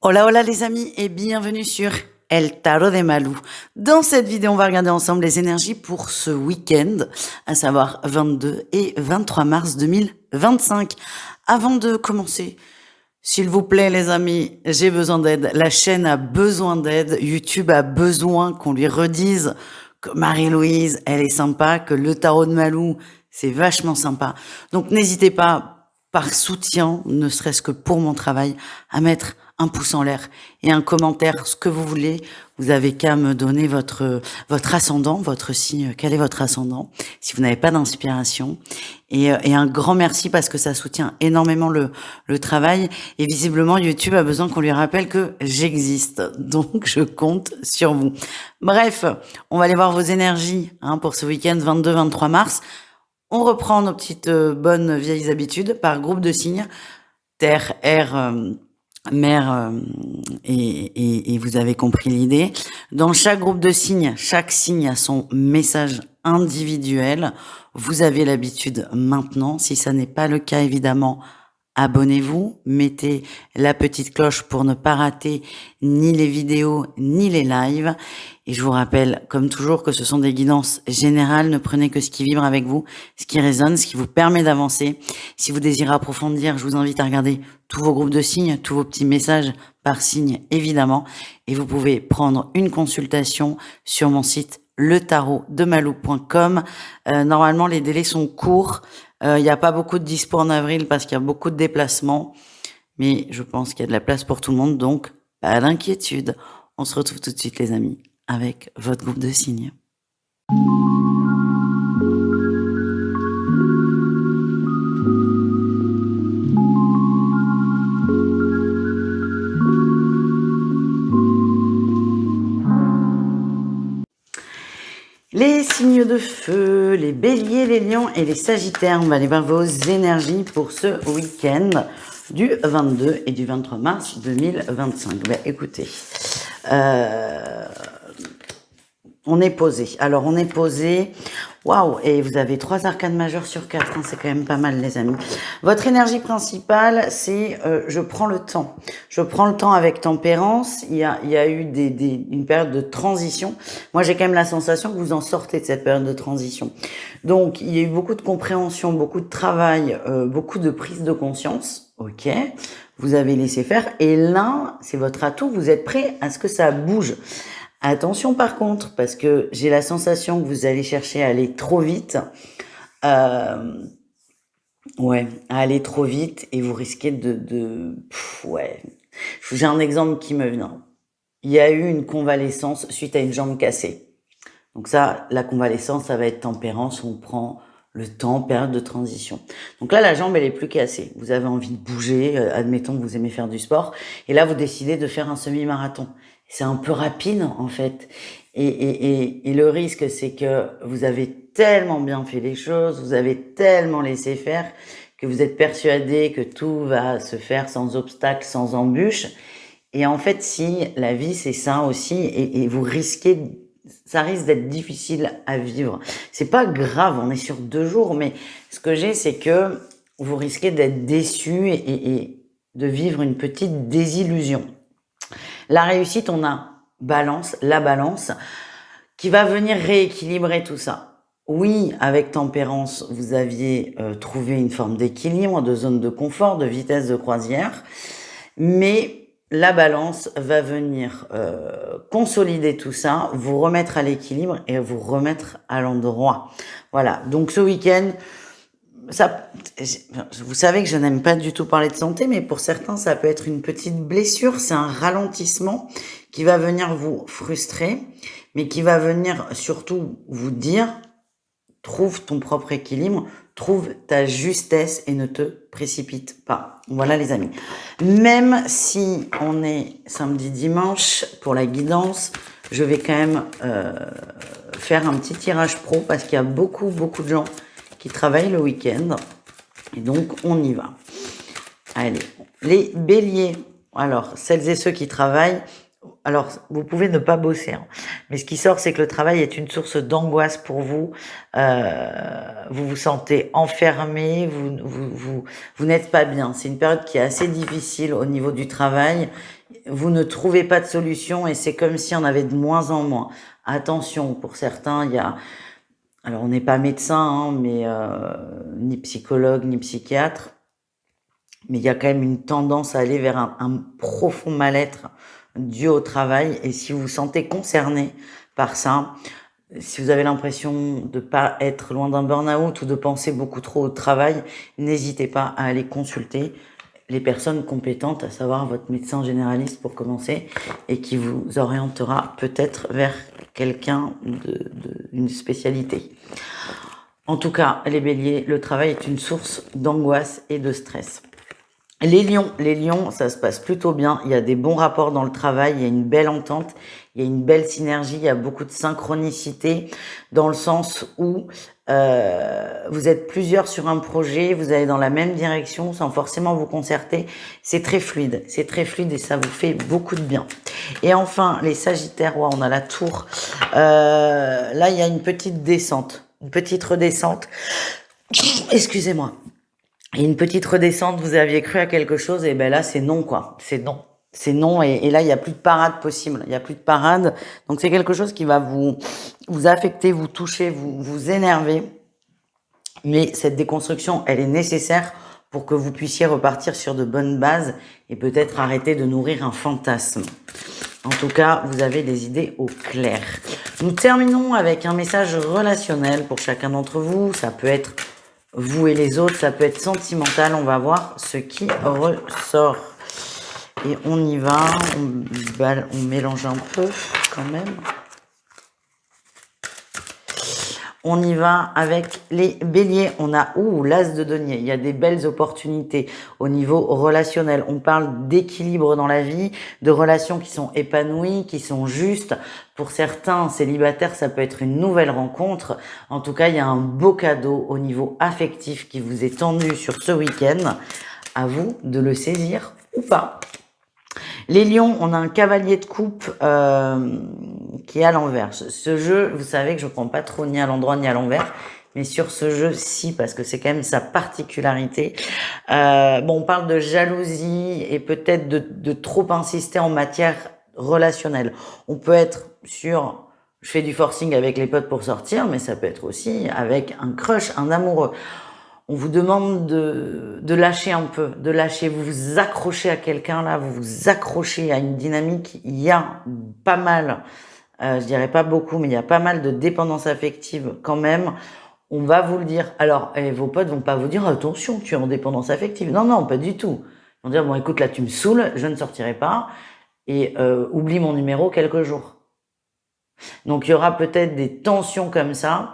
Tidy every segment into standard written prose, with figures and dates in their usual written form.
Hola, hola les amis et bienvenue sur El Tarot de Malou. Dans cette vidéo, on va regarder ensemble les énergies pour ce week-end, à savoir 22 et 23 mars 2025. Avant de commencer, s'il vous plaît les amis, j'ai besoin d'aide. La chaîne a besoin d'aide. YouTube a besoin qu'on lui redise que Marie-Louise, elle est sympa, que le Tarot de Malou, c'est vachement sympa. Donc n'hésitez pas, par soutien, ne serait-ce que pour mon travail, à mettre un pouce en l'air et un commentaire, ce que vous voulez. Vous avez qu'à me donner votre ascendant, votre signe, quel est votre ascendant, si vous n'avez pas d'inspiration. Et un grand merci parce que ça soutient énormément le travail. Et visiblement, YouTube a besoin qu'on lui rappelle que j'existe. Donc, je compte sur vous. Bref, on va aller voir vos énergies pour ce week-end 22-23 mars. On reprend nos petites bonnes vieilles habitudes par groupe de signes. Terre, air, mer, et vous avez compris l'idée. Dans chaque groupe de signes, chaque signe a son message individuel. Vous avez l'habitude maintenant. Si ça n'est pas le cas, évidemment, abonnez-vous, mettez la petite cloche pour ne pas rater ni les vidéos ni les lives. Et je vous rappelle, comme toujours, que ce sont des guidances générales. Ne prenez que ce qui vibre avec vous, ce qui résonne, ce qui vous permet d'avancer. Si vous désirez approfondir, je vous invite à regarder tous vos groupes de signes, tous vos petits messages par signe, évidemment. Et vous pouvez prendre une consultation sur mon site letarotdemalou.com. Normalement, les délais sont courts. Il n'y a pas beaucoup de dispo en avril parce qu'il y a beaucoup de déplacements. Mais je pense qu'il y a de la place pour tout le monde, donc pas d'inquiétude. On se retrouve tout de suite, les amis, avec votre groupe de signes. Les signes de feu, les béliers, les lions et les sagittaires. On va aller voir vos énergies pour ce week-end du 22 et du 23 mars 2025. Ben, écoutez, on est posé. Alors, on est posé. Waouh! Et vous avez 3 arcanes majeures sur 4. Hein, c'est quand même pas mal, les amis. Votre énergie principale, c'est je prends le temps. Je prends le temps avec tempérance. Il y a eu une période de transition. Moi, j'ai quand même la sensation que vous en sortez de cette période de transition. Donc, il y a eu beaucoup de compréhension, beaucoup de travail, beaucoup de prise de conscience. Ok, vous avez laissé faire. Et là, c'est votre atout. Vous êtes prêt à ce que ça bouge. Attention par contre, parce que j'ai la sensation que vous allez chercher à aller trop vite. Ouais, à aller trop vite et vous risquez ouais. J'ai un exemple qui me vient. Il y a eu une convalescence suite à une jambe cassée. Donc ça, la convalescence, ça va être tempérance, on prend le temps, période de transition. Donc là, la jambe, elle est plus cassée. Vous avez envie de bouger, admettons que vous aimez faire du sport. Et là, vous décidez de faire un semi-marathon. C'est un peu rapide, en fait. Et le risque, c'est que vous avez tellement bien fait les choses, vous avez tellement laissé faire, que vous êtes persuadé que tout va se faire sans obstacle, sans embûche. Et en fait, si la vie, c'est ça aussi, et vous risquez, ça risque d'être difficile à vivre. C'est pas grave, on est sur 2 jours, mais ce que j'ai, c'est que vous risquez d'être déçu et de vivre une petite désillusion. La réussite, on a la balance, qui va venir rééquilibrer tout ça. Oui, avec tempérance, vous aviez trouvé une forme d'équilibre, de zone de confort, de vitesse de croisière, mais la balance va venir consolider tout ça, vous remettre à l'équilibre et vous remettre à l'endroit. Voilà, donc ce week-end, ça, vous savez que je n'aime pas du tout parler de santé, mais pour certains, ça peut être une petite blessure. C'est un ralentissement qui va venir vous frustrer, mais qui va venir surtout vous dire, trouve ton propre équilibre, trouve ta justesse et ne te précipite pas. Voilà les amis. Même si on est samedi, dimanche, pour la guidance, je vais quand même faire un petit tirage pro parce qu'il y a beaucoup de gens qui travaillent le week-end. Et donc, on y va. Allez, les béliers. Alors, celles et ceux qui travaillent, alors vous pouvez ne pas bosser, hein, mais ce qui sort, c'est que le travail est une source d'angoisse pour vous. Vous vous sentez enfermé, vous n'êtes pas bien. C'est une période qui est assez difficile au niveau du travail. Vous ne trouvez pas de solution et c'est comme si on avait de moins en moins. Attention, pour certains, il y a... Alors, on n'est pas médecin, hein, mais ni psychologue, ni psychiatre. Mais il y a quand même une tendance à aller vers un profond mal-être dû au travail. Et si vous vous sentez concerné par ça, si vous avez l'impression de pas être loin d'un burn-out ou de penser beaucoup trop au travail, n'hésitez pas à aller consulter les personnes compétentes, à savoir votre médecin généraliste pour commencer, et qui vous orientera peut-être vers quelqu'un d'une spécialité. En tout cas, les béliers, le travail est une source d'angoisse et de stress. Les lions, ça se passe plutôt bien. Il y a des bons rapports dans le travail, il y a une belle entente, il y a une belle synergie, il y a beaucoup de synchronicité dans le sens où vous êtes plusieurs sur un projet, vous allez dans la même direction sans forcément vous concerter. C'est très fluide et ça vous fait beaucoup de bien. Et enfin, les sagittaires, ouais, on a la tour. Là, il y a une petite descente, une petite redescente. Excusez-moi. Et une petite redescente, vous aviez cru à quelque chose, et ben là, c'est non, quoi. C'est non. C'est non, et là, il n'y a plus de parade possible. Il n'y a plus de parade. Donc, c'est quelque chose qui va vous affecter, vous toucher, vous énerver. Mais cette déconstruction, elle est nécessaire pour que vous puissiez repartir sur de bonnes bases et peut-être arrêter de nourrir un fantasme. En tout cas, vous avez des idées au clair. Nous terminons avec un message relationnel pour chacun d'entre vous. Ça peut être vous et les autres, ça peut être sentimental. On va voir ce qui ressort. Et on y va, on mélange un peu quand même. On y va avec les béliers. On a l'as de denier. Il y a des belles opportunités au niveau relationnel. On parle d'équilibre dans la vie, de relations qui sont épanouies, qui sont justes. Pour certains célibataires, ça peut être une nouvelle rencontre. En tout cas, il y a un beau cadeau au niveau affectif qui vous est tendu sur ce week-end. À vous de le saisir ou pas. Les lions, on a un cavalier de coupe qui est à l'envers. Ce jeu, vous savez que je ne prends pas trop ni à l'endroit ni à l'envers. Mais sur ce jeu, si, parce que c'est quand même sa particularité. On parle de jalousie et peut-être de trop insister en matière relationnelle. On peut être sur... Je fais du forcing avec les potes pour sortir, mais ça peut être aussi avec un crush, un amoureux. On vous demande de lâcher un peu, de lâcher, vous vous accrochez à quelqu'un là, vous vous accrochez à une dynamique. Il y a pas mal, je dirais pas beaucoup, mais il y a pas mal de dépendance affective quand même. On va vous le dire. Alors, vos potes vont pas vous dire attention, tu es en dépendance affective. Non, non, pas du tout. Ils vont dire bon, écoute, là tu me saoules, je ne sortirai pas et oublie mon numéro quelques jours. Donc il y aura peut-être des tensions comme ça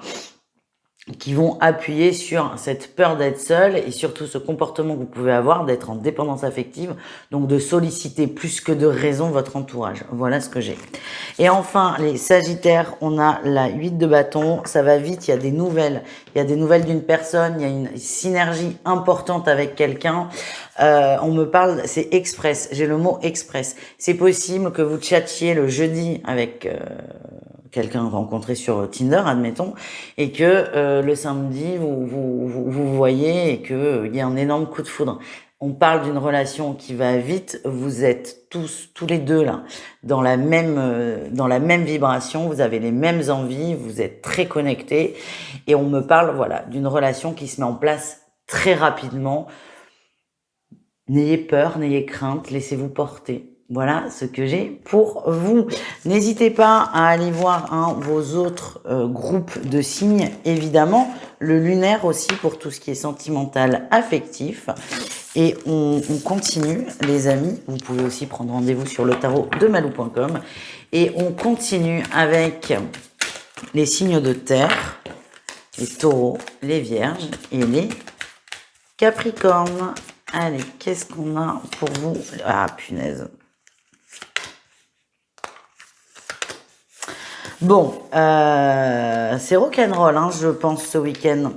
qui vont appuyer sur cette peur d'être seul et surtout ce comportement que vous pouvez avoir d'être en dépendance affective, donc de solliciter plus que de raison votre entourage. Voilà ce que j'ai. Et enfin, les sagittaires, on a la 8 de bâton, ça va vite, il y a des nouvelles. Il y a des nouvelles d'une personne, il y a une synergie importante avec quelqu'un. On me parle, c'est express, j'ai le mot express. C'est possible que vous chattiez le jeudi avec... quelqu'un rencontré sur Tinder, admettons, et que le samedi, vous voyez et qu'il y a un énorme coup de foudre. On parle d'une relation qui va vite, vous êtes tous les deux là, dans la même vibration, vous avez les mêmes envies, vous êtes très connectés, et on me parle, voilà, d'une relation qui se met en place très rapidement. N'ayez peur, n'ayez crainte, laissez-vous porter. Voilà ce que j'ai pour vous. N'hésitez pas à aller voir vos autres groupes de signes, évidemment. Le lunaire aussi pour tout ce qui est sentimental, affectif. Et on continue, les amis. Vous pouvez aussi prendre rendez-vous sur le tarot de malou.com. Et on continue avec les signes de terre, les taureaux, les vierges et les capricornes. Allez, qu'est-ce qu'on a pour vous? Ah, punaise. Bon, c'est rock'n'roll, je pense, ce week-end.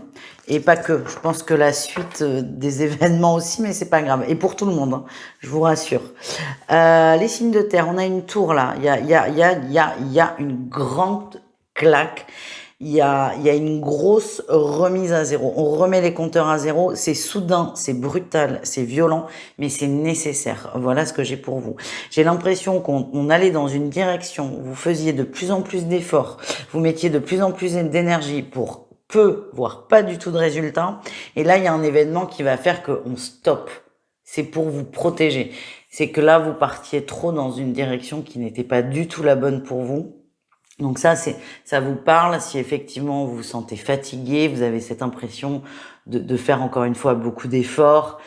Et pas que. Je pense que la suite des événements aussi, mais c'est pas grave. Et pour tout le monde, hein, je vous rassure. Les signes de terre, on a une tour là. Il y a une grande claque. Il y a une grosse remise à zéro. On remet les compteurs à zéro. C'est soudain, c'est brutal, c'est violent, mais c'est nécessaire. Voilà ce que j'ai pour vous. J'ai l'impression qu'on allait dans une direction. Vous faisiez de plus en plus d'efforts. Vous mettiez de plus en plus d'énergie pour peu, voire pas du tout de résultats. Et là, il y a un événement qui va faire qu'on stoppe. C'est pour vous protéger. C'est que là, vous partiez trop dans une direction qui n'était pas du tout la bonne pour vous. Donc ça, ça vous parle si effectivement vous vous sentez fatigué, vous avez cette impression de faire encore une fois beaucoup d'efforts,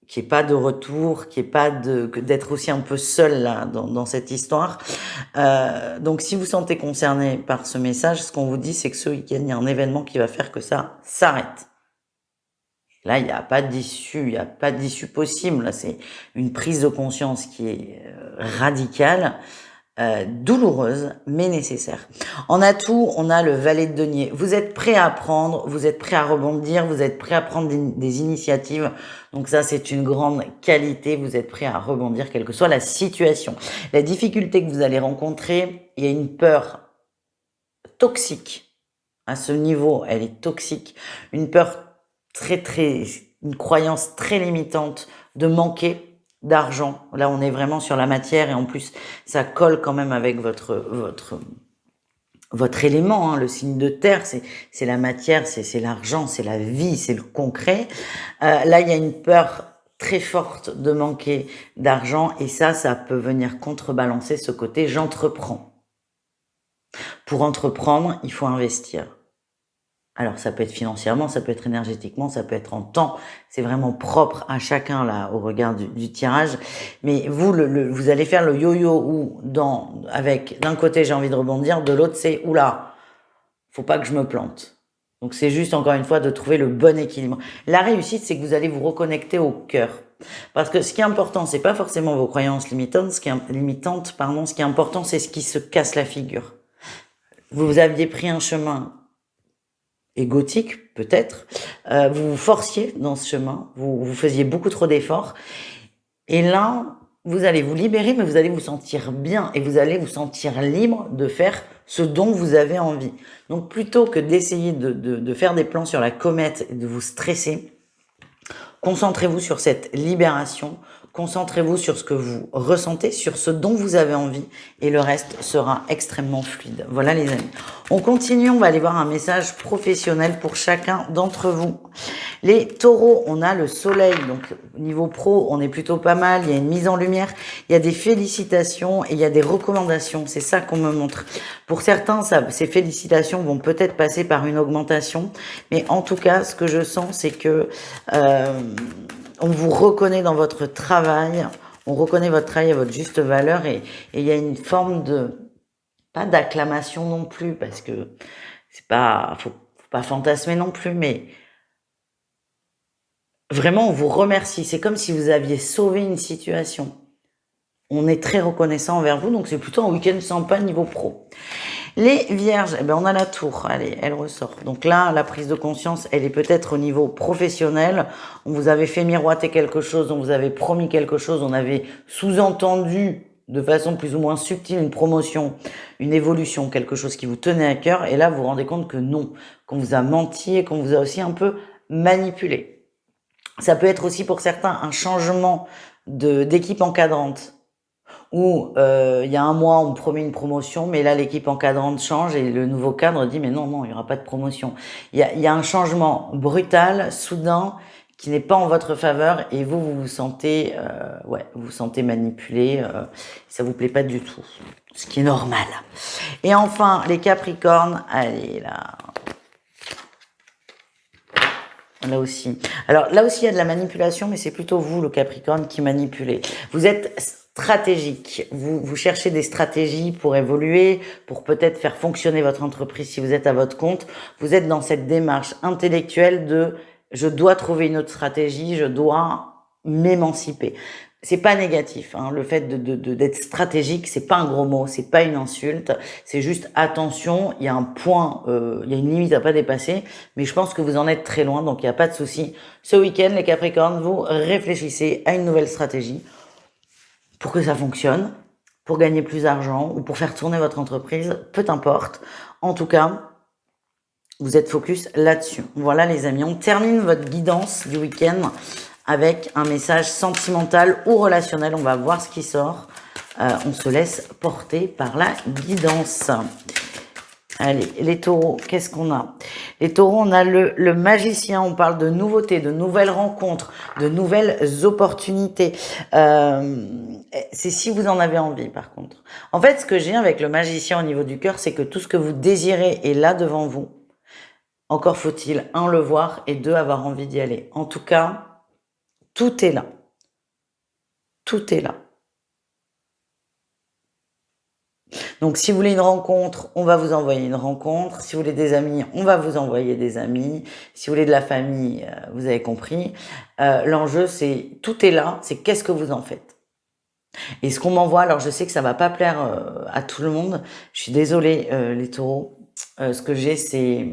qu'il n'y ait pas de retour, qu'il n'y ait pas d'être aussi un peu seul là dans cette histoire. Donc si vous sentez concerné par ce message, ce qu'on vous dit, c'est que ce week-end, il y a un événement qui va faire que ça s'arrête. Là, il n'y a pas d'issue, il n'y a pas d'issue possible. Là, c'est une prise de conscience qui est radicale. Douloureuse, mais nécessaire. En atout, on a le valet de denier. Vous êtes prêt à apprendre, vous êtes prêt à rebondir, vous êtes prêt à prendre des initiatives. Donc ça, c'est une grande qualité. Vous êtes prêt à rebondir, quelle que soit la situation. La difficulté que vous allez rencontrer, il y a une peur toxique. À ce niveau, elle est toxique. Une peur une croyance très limitante de manquer d'argent. Là, on est vraiment sur la matière et en plus, ça colle quand même avec votre élément, hein. Le signe de terre, c'est la matière, c'est l'argent, c'est la vie, c'est le concret. Là, il y a une peur très forte de manquer d'argent et ça peut venir contrebalancer ce côté j'entreprends. Pour entreprendre, il faut investir. Alors, ça peut être financièrement, ça peut être énergétiquement, ça peut être en temps. C'est vraiment propre à chacun, là, au regard du tirage. Mais vous, vous allez faire le yo-yo où, avec, d'un côté, j'ai envie de rebondir, de l'autre, c'est, oula, faut pas que je me plante. Donc, c'est juste, encore une fois, de trouver le bon équilibre. La réussite, c'est que vous allez vous reconnecter au cœur. Parce que ce qui est important, c'est pas forcément vos croyances limitantes. Ce qui est important, c'est ce qui se casse la figure. Vous aviez pris un chemin égotique peut-être, vous vous forciez dans ce chemin, vous faisiez beaucoup trop d'efforts, et là, vous allez vous libérer, mais vous allez vous sentir bien, et vous allez vous sentir libre de faire ce dont vous avez envie. Donc plutôt que d'essayer de faire des plans sur la comète et de vous stresser, concentrez-vous sur cette libération, concentrez-vous sur ce que vous ressentez, sur ce dont vous avez envie et le reste sera extrêmement fluide. Voilà les amis. On continue, on va aller voir un message professionnel pour chacun d'entre vous. Les taureaux, on a le soleil, donc niveau pro, on est plutôt pas mal, il y a une mise en lumière, il y a des félicitations et il y a des recommandations, c'est ça qu'on me montre. Pour certains, ces félicitations vont peut-être passer par une augmentation, mais en tout cas, ce que je sens, c'est que on vous reconnaît dans votre travail, on reconnaît votre travail à votre juste valeur et il y a une forme pas d'acclamation non plus, parce que faut pas fantasmer non plus, mais vraiment on vous remercie. C'est comme si vous aviez sauvé une situation. On est très reconnaissant envers vous, donc c'est plutôt un week-end sympa niveau pro. Les vierges, on a la tour, allez, elle ressort. Donc là, la prise de conscience, elle est peut-être au niveau professionnel. On vous avait fait miroiter quelque chose, on vous avait promis quelque chose, on avait sous-entendu de façon plus ou moins subtile une promotion, une évolution, quelque chose qui vous tenait à cœur. Et là, vous vous rendez compte que non, qu'on vous a menti et qu'on vous a aussi un peu manipulé. Ça peut être aussi pour certains un changement d'équipe encadrante. Où il y a un mois, on promet une promotion, mais là, l'équipe encadrante change et le nouveau cadre dit « mais non, il n'y aura pas de promotion ». Il y a un changement brutal, soudain, qui n'est pas en votre faveur et vous vous sentez, vous sentez manipulé, ça vous plaît pas du tout, ce qui est normal. Et enfin, les Capricornes, allez là... Là aussi. Alors là aussi, il y a de la manipulation, mais c'est plutôt vous, le Capricorne, qui manipulez. Vous êtes stratégique. Vous cherchez des stratégies pour évoluer, pour peut-être faire fonctionner votre entreprise si vous êtes à votre compte. Vous êtes dans cette démarche intellectuelle de « je dois trouver une autre stratégie, je dois m'émanciper ». c'est pas négatif, hein. Le fait d'être stratégique, c'est pas un gros mot, c'est pas une insulte, c'est juste attention, il y a un point, il y a une limite à pas dépasser, mais je pense que vous en êtes très loin, donc il n'y a pas de souci. Ce week-end, les Capricornes, vous réfléchissez à une nouvelle stratégie pour que ça fonctionne, pour gagner plus d'argent ou pour faire tourner votre entreprise, peu importe. En tout cas, vous êtes focus là-dessus. Voilà les amis, on termine votre guidance du week-end avec un message sentimental ou relationnel. On va voir ce qui sort. On se laisse porter par la guidance. Allez, les taureaux, qu'est-ce qu'on a? Les taureaux, on a le magicien, on parle de nouveautés, de nouvelles rencontres, de nouvelles opportunités. C'est si vous en avez envie, par contre. En fait, ce que j'ai avec le magicien au niveau du cœur, c'est que tout ce que vous désirez est là devant vous. Encore faut-il, un, le voir, et deux, avoir envie d'y aller. En tout cas, tout est là. Tout est là. Donc, si vous voulez une rencontre, on va vous envoyer une rencontre. Si vous voulez des amis, on va vous envoyer des amis. Si vous voulez de la famille, vous avez compris. L'enjeu, c'est tout est là. C'est qu'est-ce que vous en faites. Et ce qu'on m'envoie, alors je sais que ça va pas plaire à tout le monde. Je suis désolée, les taureaux. Ce que j'ai, c'est,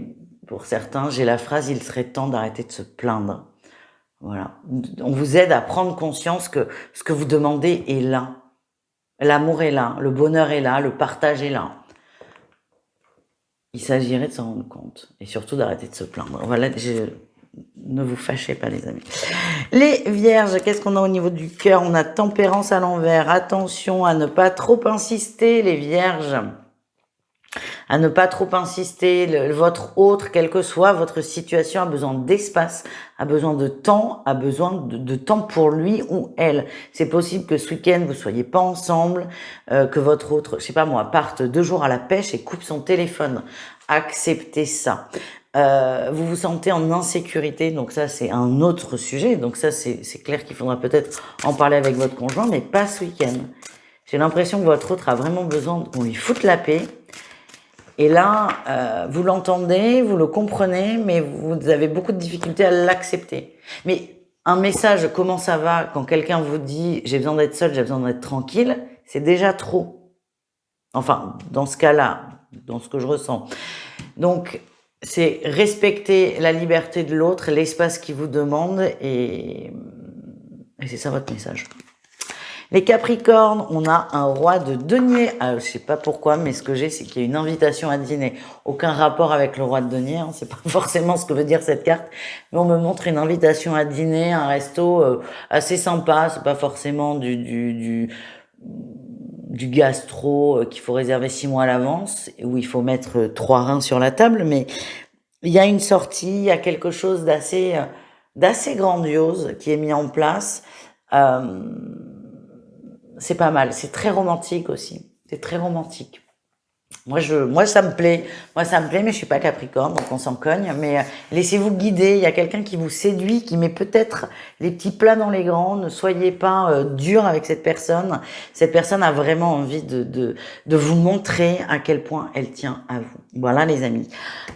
pour certains, j'ai la phrase « il serait temps d'arrêter de se plaindre ». Voilà. On vous aide à prendre conscience que ce que vous demandez est là. L'amour est là, le bonheur est là, le partage est là. Il s'agirait de s'en rendre compte et surtout d'arrêter de se plaindre. Voilà, ne vous fâchez pas les amis. Les vierges, qu'est-ce qu'on a au niveau du cœur? On a tempérance à l'envers. Attention à ne pas trop insister les vierges. À ne pas trop insister, votre autre, quelle que soit votre situation, a besoin d'espace, a besoin de temps, a besoin de temps pour lui ou elle. C'est possible que ce week-end, vous soyez pas ensemble, que votre autre, je sais pas moi, parte 2 jours à la pêche et coupe son téléphone. Acceptez ça. Vous vous sentez en insécurité, donc ça c'est un autre sujet, donc ça c'est clair qu'il faudra peut-être en parler avec votre conjoint, mais pas ce week-end. J'ai l'impression que votre autre a vraiment besoin qu'on lui foute la paix. Et là, vous l'entendez, vous le comprenez, mais vous avez beaucoup de difficultés à l'accepter. Mais un message « comment ça va ?» quand quelqu'un vous dit « j'ai besoin d'être seul, j'ai besoin d'être tranquille », c'est déjà trop. Enfin, dans ce cas-là, dans ce que je ressens. Donc, c'est respecter la liberté de l'autre, l'espace qu'il vous demande, et c'est ça votre message. Les Capricornes, on a un roi de denier. Je sais pas pourquoi, mais ce que j'ai, c'est qu'il y a une invitation à dîner. Aucun rapport avec le roi de denier, hein, c'est pas forcément ce que veut dire cette carte, mais on me montre une invitation à dîner, un resto assez sympa. C'est pas forcément du gastro qu'il faut réserver 6 mois à l'avance, où il faut mettre 3 reins sur la table, mais il y a une sortie, il y a quelque chose d'assez grandiose qui est mis en place. C'est pas mal, c'est très romantique aussi. C'est très romantique. Moi ça me plaît. Moi ça me plaît, mais je suis pas Capricorne, donc on s'en cogne. Mais laissez-vous guider. Il y a quelqu'un qui vous séduit, qui met peut-être les petits plats dans les grands. Ne soyez pas dur avec cette personne. Cette personne a vraiment envie de vous montrer à quel point elle tient à vous. Voilà les amis.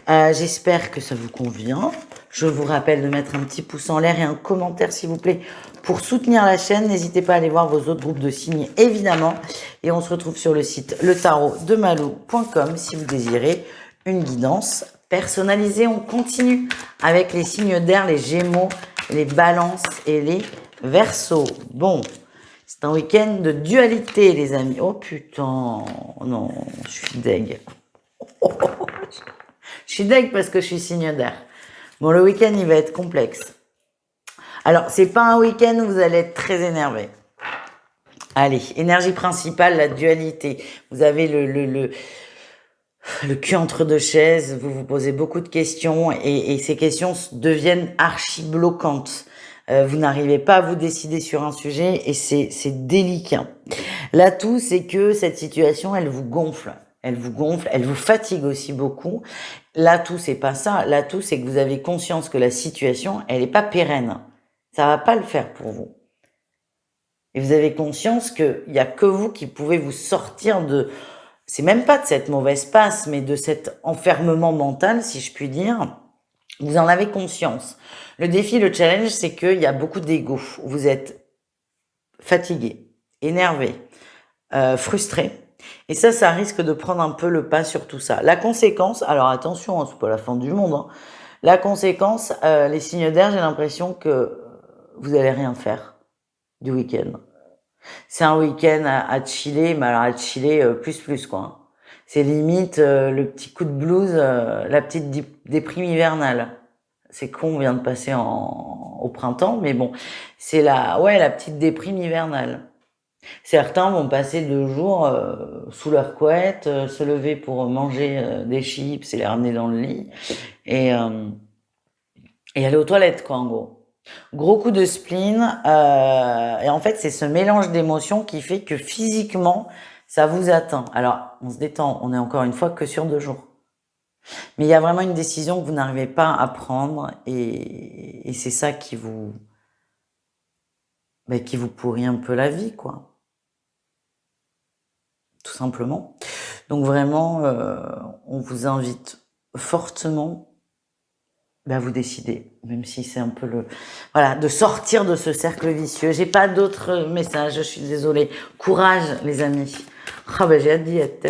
J'espère que ça vous convient. Je vous rappelle de mettre un petit pouce en l'air et un commentaire s'il vous plaît pour soutenir la chaîne. N'hésitez pas à aller voir vos autres groupes de signes évidemment. Et on se retrouve sur le site letarotdemalou.com si vous désirez une guidance personnalisée. On continue avec les signes d'air, les Gémeaux, les Balances et les Verseaux. Bon, c'est un week-end de dualité les amis. Oh putain, non, je suis deg. Je suis deg parce que je suis signe d'air. Bon, le week-end, il va être complexe. Alors, c'est pas un week-end où vous allez être très énervé. Allez, énergie principale, la dualité. Vous avez le cul entre deux chaises, vous vous posez beaucoup de questions et ces questions deviennent archi bloquantes. Vous n'arrivez pas à vous décider sur un sujet et c'est délicat. L'atout, c'est que cette situation, elle vous gonfle. Elle vous gonfle, elle vous fatigue aussi beaucoup. L'atout, c'est pas ça. L'atout, c'est que vous avez conscience que la situation, elle est pas pérenne. Ça va pas le faire pour vous. Et vous avez conscience qu'il y a que vous qui pouvez vous sortir c'est même pas de cette mauvaise passe, mais de cet enfermement mental, si je puis dire. Vous en avez conscience. Le défi, le challenge, c'est qu'il y a beaucoup d'ego. Vous êtes fatigué, énervé, frustré. Et ça risque de prendre un peu le pas sur tout ça. La conséquence, alors attention, hein, c'est pas la fin du monde, hein. La conséquence, les signes d'air, j'ai l'impression que vous allez rien faire du week-end. C'est un week-end à chiller, mais alors à chiller plus quoi, hein. C'est limite le petit coup de blues, la petite déprime hivernale. C'est con, on vient de passer au printemps, mais bon, c'est la petite déprime hivernale. Certains vont passer 2 jours sous leur couette, se lever pour manger des chips et les ramener dans le lit et, euh, et aller aux toilettes, quoi, en gros. Gros coup de spleen, et en fait, c'est ce mélange d'émotions qui fait que physiquement, ça vous atteint. Alors, on se détend, on est encore une fois que sur 2 jours. Mais il y a vraiment une décision que vous n'arrivez pas à prendre et c'est ça qui vous pourrit un peu la vie, quoi. Tout simplement. Donc vraiment, on vous invite fortement à vous décider, même si c'est un peu voilà, de sortir de ce cercle vicieux. J'ai pas d'autres messages, je suis désolée. Courage, les amis. Ah ben j'ai hâte d'y être.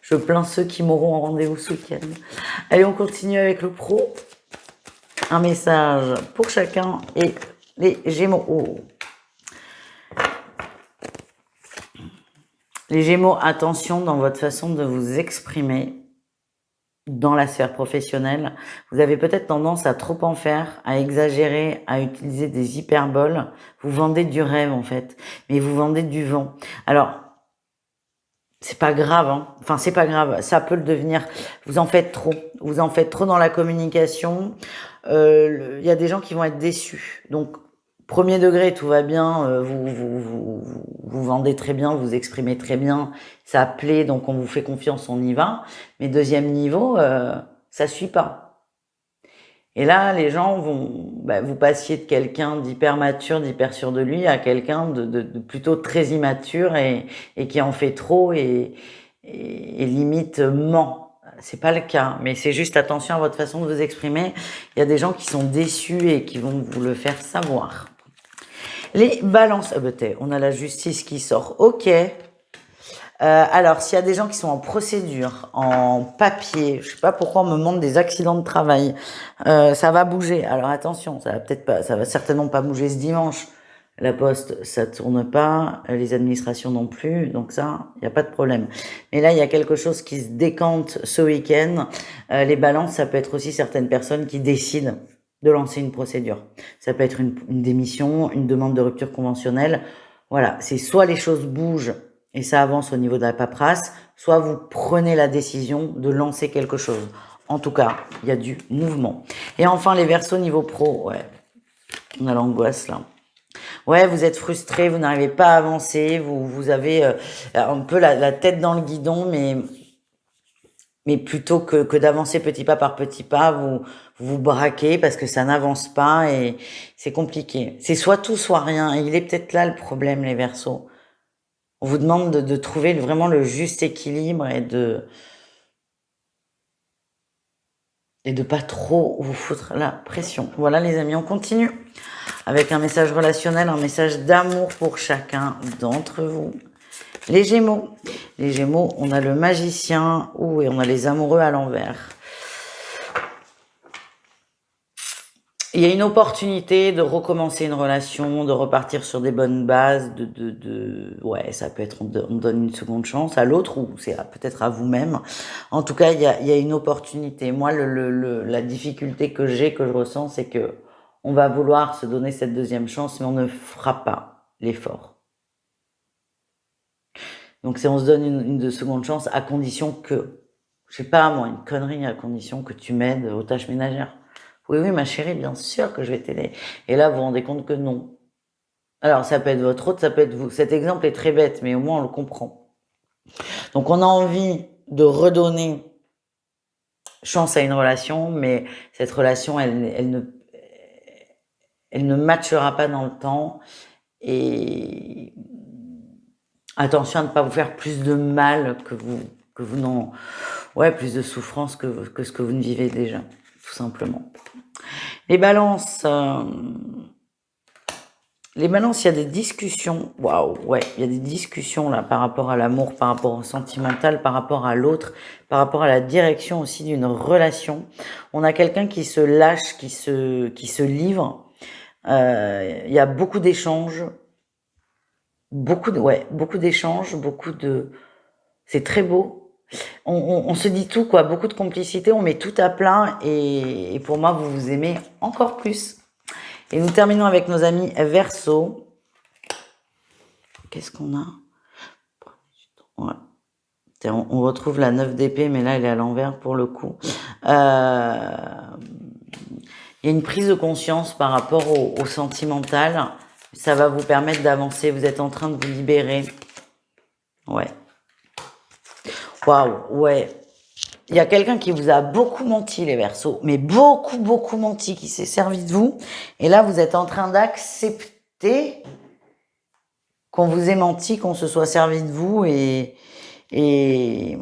Je plains ceux qui m'auront en rendez-vous ce week-end. Allez, on continue avec le pro. Un message pour chacun et les Gémeaux. Oh. Les Gémeaux, attention dans votre façon de vous exprimer dans la sphère professionnelle. Vous avez peut-être tendance à trop en faire, à exagérer, à utiliser des hyperboles. Vous vendez du rêve en fait, mais vous vendez du vent. Alors, c'est pas grave, hein. Enfin, c'est pas grave, ça peut le devenir. Vous en faites trop. Vous en faites trop dans la communication. Il y a des gens qui vont être déçus. Donc, premier degré, tout va bien, vous vendez très bien, vous exprimez très bien, ça plaît, donc on vous fait confiance, on y va. Mais deuxième niveau, ça suit pas. Et là, les gens vous passiez de quelqu'un d'hyper mature, d'hyper sûr de lui, à quelqu'un de plutôt très immature et qui en fait trop et limite ment. C'est pas le cas, mais c'est juste attention à votre façon de vous exprimer. Il y a des gens qui sont déçus et qui vont vous le faire savoir. Les balances, on a la justice qui sort, ok. Alors, s'il y a des gens qui sont en procédure, en papier, je sais pas pourquoi on me demande des accidents de travail, ça va bouger. Alors attention, ça va certainement pas bouger ce dimanche. La poste, ça tourne pas, les administrations non plus, donc ça, il n'y a pas de problème. Mais là, il y a quelque chose qui se décante ce week-end. Les balances, ça peut être aussi certaines personnes qui décident de lancer une procédure. Ça peut être une démission, une demande de rupture conventionnelle. Voilà, c'est soit les choses bougent et ça avance au niveau de la paperasse, soit vous prenez la décision de lancer quelque chose. En tout cas, il y a du mouvement. Et enfin, les Verseaux niveau pro, ouais, on a l'angoisse là. Ouais, vous êtes frustré, vous n'arrivez pas à avancer, vous avez un peu la tête dans le guidon, mais plutôt que d'avancer petit pas par petit pas, vous braquez parce que ça n'avance pas et c'est compliqué. C'est soit tout, soit rien. Et il est peut-être là le problème, les Verseaux. On vous demande de trouver vraiment le juste équilibre et de pas trop vous foutre la pression. Voilà les amis, on continue avec un message relationnel, un message d'amour pour chacun d'entre vous. Les Gémeaux. Les Gémeaux, on a le magicien, et on a les amoureux à l'envers. Il y a une opportunité de recommencer une relation, de repartir sur des bonnes bases, ouais, ça peut être, on donne une seconde chance à l'autre, ou c'est peut-être à vous-même. En tout cas, il y a une opportunité. Moi, la difficulté que je ressens, c'est que on va vouloir se donner cette deuxième chance, mais on ne fera pas l'effort. Donc, on se donne une seconde chance à condition que, je sais pas moi, une connerie, à condition que tu m'aides aux tâches ménagères. Oui, ma chérie, bien sûr que je vais t'aider. Et là, vous vous rendez compte que non. Alors, ça peut être votre autre, ça peut être vous. Cet exemple est très bête, mais au moins on le comprend. Donc, on a envie de redonner chance à une relation, mais cette relation, elle ne matchera pas dans le temps. Et attention à ne pas vous faire plus de mal que vous n'en, ouais, plus de souffrance que ce que vous ne vivez déjà, tout simplement. Les balances, il y a des discussions. Waouh, ouais, il y a des discussions là par rapport à l'amour, par rapport au sentimental, par rapport à l'autre, par rapport à la direction aussi d'une relation. On a quelqu'un qui se lâche, qui se livre. Il y a beaucoup d'échanges, beaucoup d'échanges, c'est très beau. On se dit tout, quoi, beaucoup de complicité, on met tout à plat et pour moi, vous vous aimez encore plus. Et nous terminons avec nos amis Verseau. Qu'est-ce qu'on a? Ouais. On retrouve la 9 d'épée, mais là, elle est à l'envers pour le coup. Il y a une prise de conscience par rapport au sentimental. Ça va vous permettre d'avancer. Vous êtes en train de vous libérer. Ouais. Waouh, ouais. Il y a quelqu'un qui vous a beaucoup menti, les Verseaux, mais beaucoup, beaucoup menti, qui s'est servi de vous. Et là, vous êtes en train d'accepter qu'on vous ait menti, qu'on se soit servi de vous. Et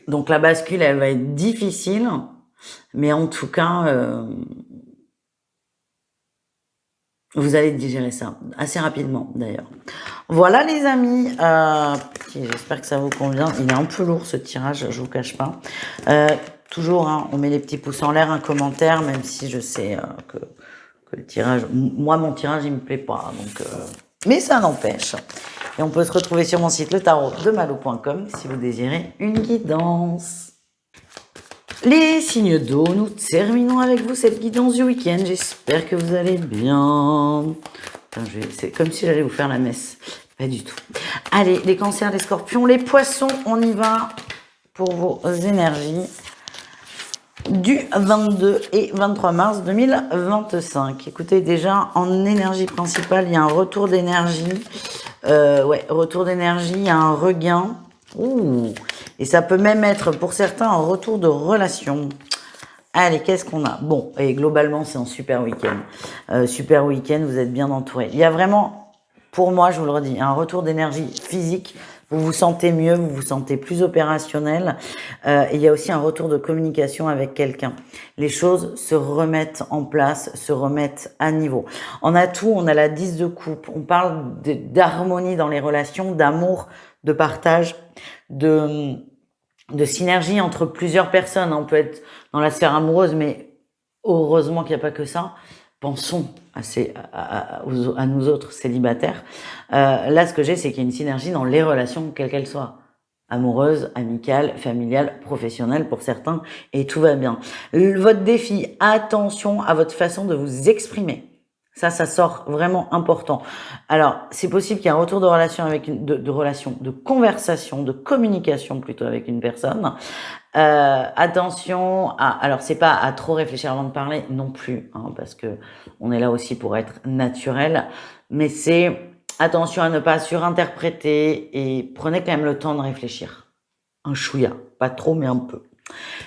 donc, la bascule, elle va être difficile. Mais en tout cas, vous allez digérer ça assez rapidement, d'ailleurs. Voilà, les amis. J'espère que ça vous convient. Il est un peu lourd, ce tirage, je vous cache pas. Toujours, hein, on met les petits pouces en l'air, un commentaire, même si je sais que le tirage... Moi, mon tirage, il me plaît pas. Donc, mais ça n'empêche. Et on peut se retrouver sur mon site letarotdemalou.com si vous désirez une guidance. Les signes d'eau, nous terminons avec vous cette guidance du week-end. J'espère que vous allez bien. C'est comme si j'allais vous faire la messe. Pas du tout. Allez, les cancers, les scorpions, les poissons, on y va pour vos énergies du 22 et 23 mars 2025. Écoutez, déjà, en énergie principale, il y a un retour d'énergie. Retour d'énergie, il y a un regain. Ouh. Et ça peut même être, pour certains, un retour de relation. Allez, qu'est-ce qu'on a? Bon, et globalement, c'est un super week-end. Super week-end, vous êtes bien entourés. Il y a vraiment, pour moi, je vous le redis, un retour d'énergie physique. Vous vous sentez mieux, vous vous sentez plus opérationnel. Et il y a aussi un retour de communication avec quelqu'un. Les choses se remettent en place, se remettent à niveau. On a tout, on a la 10 de coupe. On parle d'harmonie dans les relations, d'amour, de partage, de synergie entre plusieurs personnes. On peut être dans la sphère amoureuse, mais heureusement qu'il n'y a pas que ça. Pensons à nous autres célibataires. Là, ce que j'ai, c'est qu'il y a une synergie dans les relations, quelles qu'elles soient. Amoureuses, amicales, familiales, professionnelles pour certains, et tout va bien. Votre défi, attention à votre façon de vous exprimer. Ça sort vraiment important. Alors, c'est possible qu'il y ait un retour de relation de conversation, de communication plutôt avec une personne. Attention alors c'est pas à trop réfléchir avant de parler non plus, hein, parce que on est là aussi pour être naturel, mais c'est attention à ne pas surinterpréter et prenez quand même le temps de réfléchir. Un chouïa, pas trop mais un peu.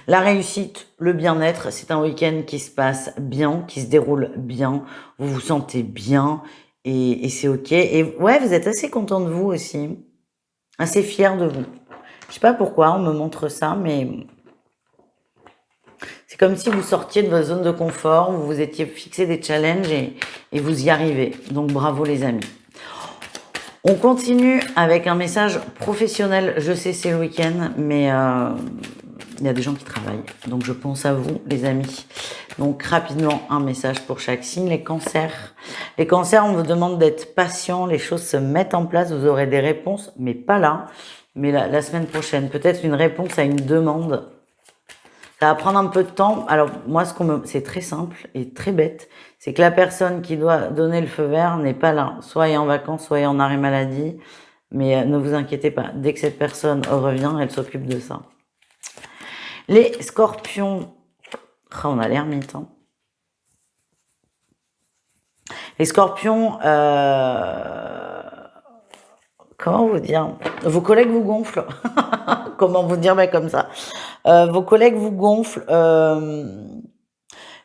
La réussite, le bien-être, c'est un week-end qui se passe bien, qui se déroule bien, vous vous sentez bien et c'est ok. Et ouais, vous êtes assez content de vous aussi, assez fier de vous. Je sais pas pourquoi on me montre ça, mais c'est comme si vous sortiez de votre zone de confort, vous vous étiez fixé des challenges et vous y arrivez. Donc bravo les amis. On continue avec un message professionnel. Je sais c'est le week-end, mais il y a des gens qui travaillent. Donc je pense à vous les amis. Donc rapidement un message pour chaque signe. Les cancers. Les cancers, on vous demande d'être patient. Les choses se mettent en place. Vous aurez des réponses, mais pas là. Mais la semaine prochaine. Peut-être une réponse à une demande. Ça va prendre un peu de temps. Alors moi, c'est très simple et très bête. C'est que la personne qui doit donner le feu vert n'est pas là. Soit elle est en vacances, soit elle est en arrêt maladie. Mais ne vous inquiétez pas. Dès que cette personne revient, elle s'occupe de ça. Les scorpions. Oh, on a l'ermite. Hein. Les scorpions, comment vous dire? Vos collègues vous gonflent. Comment vous dire comme ça? Vos collègues vous gonflent.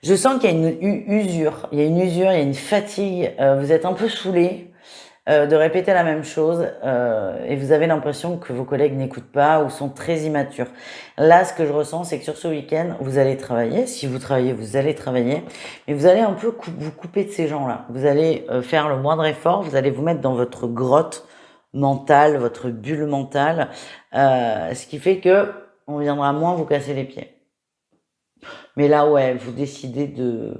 Je sens qu'il y a une usure. Il y a une usure, il y a une fatigue. Vous êtes un peu saoulés. de répéter la même chose et vous avez l'impression que vos collègues n'écoutent pas ou sont très immatures. Là, ce que je ressens, c'est que sur ce week-end, vous allez travailler. Si vous travaillez, vous allez travailler, mais vous allez un peu vous couper de ces gens-là. Vous allez faire le moindre effort, vous allez vous mettre dans votre grotte mentale, votre bulle mentale, ce qui fait que on viendra moins vous casser les pieds. Mais là, ouais, vous décidez de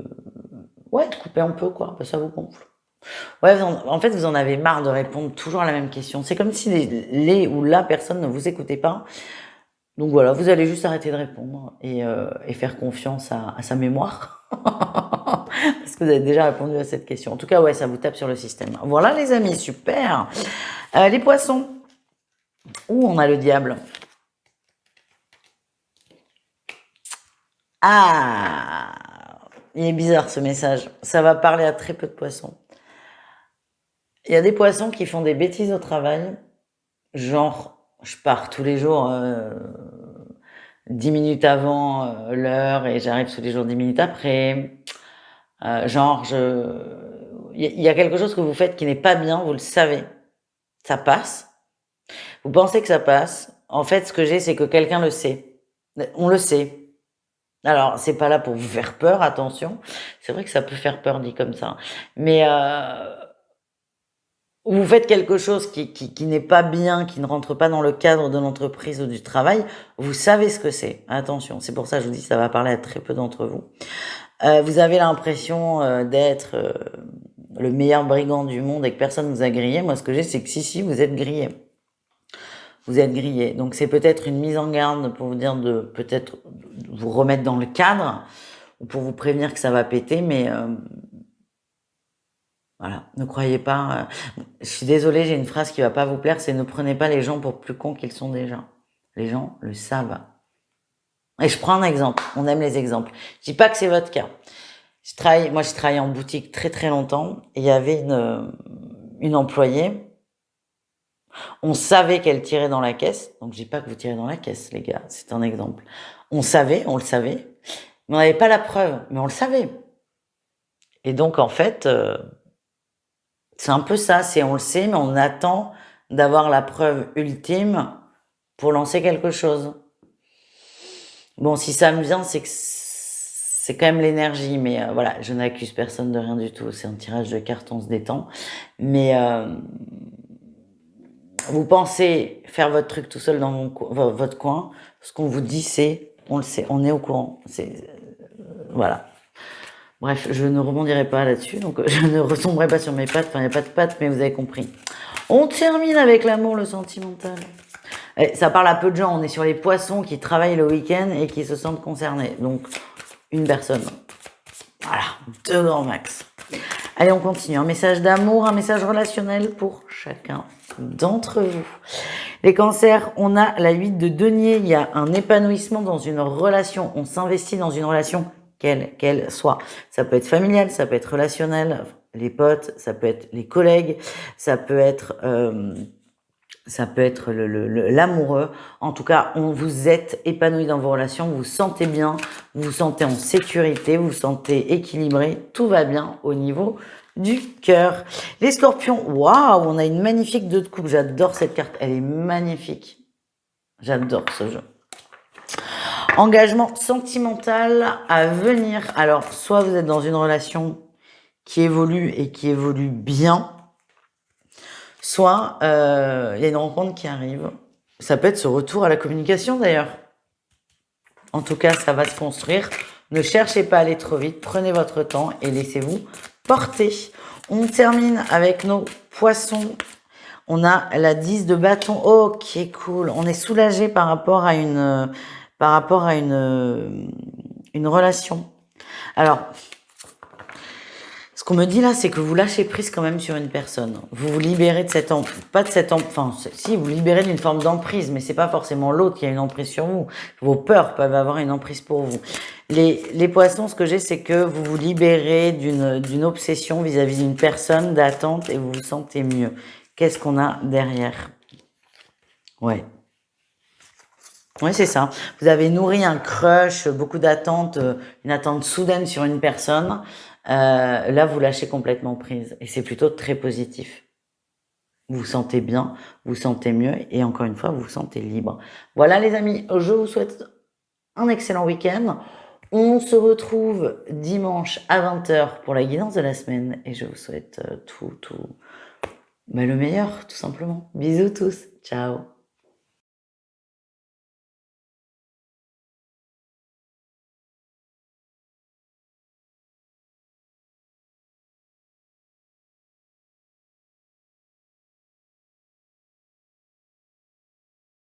couper un peu, quoi, parce que ça vous gonfle. Ouais, en fait, vous en avez marre de répondre toujours à la même question. C'est comme si les ou la personne ne vous écoutait pas. Donc voilà, vous allez juste arrêter de répondre et faire confiance à sa mémoire. Parce que vous avez déjà répondu à cette question. En tout cas, ouais, ça vous tape sur le système. Voilà les amis, super. Les poissons. Où on a le diable? Ah, il est bizarre ce message. Ça va parler à très peu de poissons. Il y a des poissons qui font des bêtises au travail. Genre, je pars tous les jours 10 minutes avant l'heure et j'arrive tous les jours 10 minutes après. Il y a quelque chose que vous faites qui n'est pas bien, vous le savez. Ça passe. Vous pensez que ça passe. En fait, ce que j'ai, c'est que quelqu'un le sait. On le sait. Alors, c'est pas là pour vous faire peur, attention. C'est vrai que ça peut faire peur dit comme ça. Mais vous faites quelque chose qui n'est pas bien, qui ne rentre pas dans le cadre de l'entreprise ou du travail, vous savez ce que c'est. Attention, c'est pour ça que je vous dis que ça va parler à très peu d'entre vous. Vous avez l'impression d'être le meilleur brigand du monde et que personne vous a grillé. Moi, ce que j'ai, c'est que si, vous êtes grillé. Vous êtes grillé. Donc, c'est peut-être une mise en garde pour vous dire de peut-être vous remettre dans le cadre ou pour vous prévenir que ça va péter, mais voilà, ne croyez pas. Je suis désolée, j'ai une phrase qui va pas vous plaire, c'est ne prenez pas les gens pour plus cons qu'ils sont déjà. Les gens le savent. Et je prends un exemple. On aime les exemples. Je dis pas que c'est votre cas. Moi, j'ai travaillé en boutique très très longtemps et il y avait une employée. On savait qu'elle tirait dans la caisse. Donc, je dis pas que vous tirez dans la caisse, les gars. C'est un exemple. On le savait. Mais on n'avait pas la preuve, mais on le savait. Et donc, en fait, c'est un peu ça. C'est on le sait, mais on attend d'avoir la preuve ultime pour lancer quelque chose. Bon, si ça me vient, c'est que c'est quand même l'énergie, mais voilà, je n'accuse personne de rien du tout. C'est un tirage de cartes, on se détend. Mais vous pensez faire votre truc tout seul dans votre coin. Ce qu'on vous dit, c'est, on le sait, on est au courant. Voilà. Bref, je ne rebondirai pas là-dessus, donc je ne retomberai pas sur mes pattes. Enfin, il n'y a pas de pattes, mais vous avez compris. On termine avec l'amour, le sentimental. Et ça parle à peu de gens. On est sur les poissons qui travaillent le week-end et qui se sentent concernés. Donc, une personne. Voilà, 2 grands max. Allez, on continue. Un message d'amour, un message relationnel pour chacun d'entre vous. Les cancers, on a la 8 de denier. Il y a un épanouissement dans une relation. On s'investit dans une relation, qu'elle soit. Ça peut être familial, ça peut être relationnel, les potes, ça peut être les collègues, ça peut être l'amoureux. En tout cas, vous êtes épanoui dans vos relations, vous vous sentez bien, vous vous sentez en sécurité, vous vous sentez équilibré, tout va bien au niveau du cœur. Les scorpions, waouh, on a une magnifique 2 de coupe. J'adore cette carte, elle est magnifique. J'adore ce jeu. Engagement sentimental à venir. Alors, soit vous êtes dans une relation qui évolue et qui évolue bien, soit il y a une rencontre qui arrive. Ça peut être ce retour à la communication d'ailleurs. En tout cas, ça va se construire. Ne cherchez pas à aller trop vite. Prenez votre temps et laissez-vous porter. On termine avec nos poissons. On a la 10 de bâton. Oh, qui est cool. On est soulagé par rapport à une relation. Alors, ce qu'on me dit là, c'est que vous lâchez prise quand même sur une personne. Vous vous libérez de cette si, vous libérez d'une forme d'emprise, mais c'est pas forcément l'autre qui a une emprise sur vous. Vos peurs peuvent avoir une emprise pour vous. Les poissons, ce que j'ai, c'est que vous vous libérez d'une obsession vis-à-vis d'une personne, d'attente, et vous vous sentez mieux. Qu'est-ce qu'on a derrière? Ouais. Oui, c'est ça. Vous avez nourri un crush, beaucoup d'attentes, une attente soudaine sur une personne. Là, vous lâchez complètement prise. Et c'est plutôt très positif. vous vous sentez bien, vous vous sentez mieux et encore une fois, vous vous sentez libre. Voilà les amis, je vous souhaite un excellent week-end. On se retrouve dimanche à 20h pour la guidance de la semaine et je vous souhaite tout, le meilleur, tout simplement. Bisous tous, ciao.